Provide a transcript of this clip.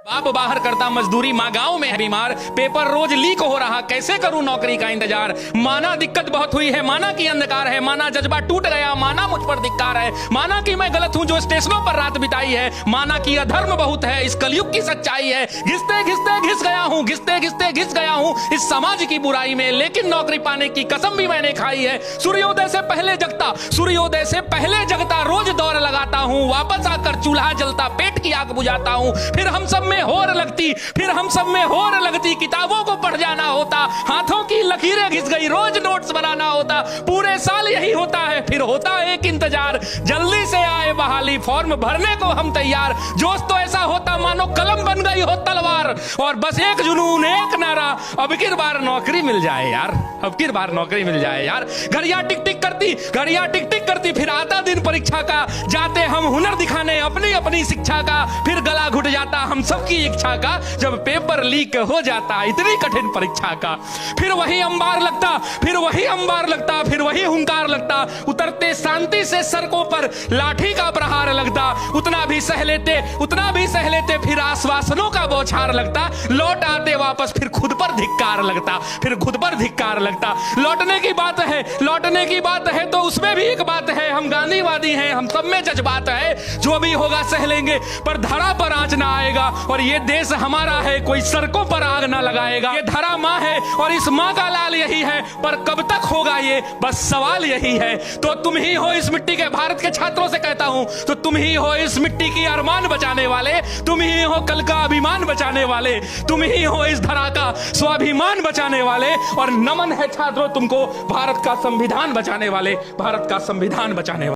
बाप बाहर करता मजदूरी, माँ गांव में है बीमार, पेपर रोज लीक हो रहा, कैसे करूं नौकरी का इंतजार। माना दिक्कत बहुत हुई है, माना कि अंधकार है, माना जज्बा टूट गया, माना मुझ पर धिक्कार है, माना कि मैं गलत हूं जो स्टेशनों पर रात बिताई है, माना कि अधर्म बहुत है, इस कलयुग की सच्चाई है। घिसते घिसते घिस गया हूं, घिसते घिसते घिस गया हूं इस समाज की बुराई में, लेकिन नौकरी पाने की कसम भी मैंने खाई है। सूर्योदय से पहले जगता, सूर्योदय से पहले जगता, रोज दौड़ लगाता हूं, वापस आकर चूल्हा जलता, पेट की आग बुझाता हूं। फिर हम सब में होर लगती, फिर हम सब में होर लगती, किताबों को पढ़ जाना होता, हाथों की लकीरें घिस गई, रोज नोट्स बनाना होता, पूरे साल यही होता है। फिर होता है एक इंतजार, जल्दी से आए बहाली, फॉर्म भरने को हम तैयार। जोश तो ऐसा होता मानो कलम बन गई हो तलवार, और बस एक जुनून एक नारा, अब की बार नौकरी मिल जाए यार, अब की बार नौकरी मिल जाए यार। घड़ियां टिक टिक करती, घड़ियां टिक टिक करती, फिर आता दिन परीक्षा का, जाते हम हुनर दिखाने अपनी अपनी शिक्षा का, फिर गला घुट जाता हम सबकी इच्छा का, जब पेपर लीक हो जाता इतनी कठिन परीक्षा का। फिर वही अंबार लगता, फिर वही अंबार लगता, फिर वही हुंकार लगता, उतरते शांति से सड़कों पर लाठी का प्रहार लगता, उतना भी सह लेते, उतना भी सह लेते, फिर आश्वासनों का बौछार लगता, लौट आते वापस फिर खुद पर धिक्कार लगता, फिर खुद पर धिक्कार लगता। लौटने की बात है, लौटने की बात है तो उसमें भी एक बात है, हम गांधीवादी हैं, हम सब में जज्बात है, जो भी होगा सह लेंगे, पर धरा पर आंच ना आएगा, और ये देश हमारा है, कोई सड़कों पर आग ना लगाएगा। ये धरा माँ है और इस माँ का लाल यही है, पर कब तक होगा ये बस सवाल यही है। तो तुम ही हो इस मिट्टी के, भारत के छात्रों से कहता हूं, तो तुम ही हो इस मिट्टी की अरमान बचाने वाले, तुम ही हो कल का अभिमान बचाने वाले, तुम ही हो इस धरा का स्वाभिमान बचाने वाले, और नमन है छात्रों तुमको, भारत का संविधान बचाने वाले, भारत का संविधान बचाने वाले।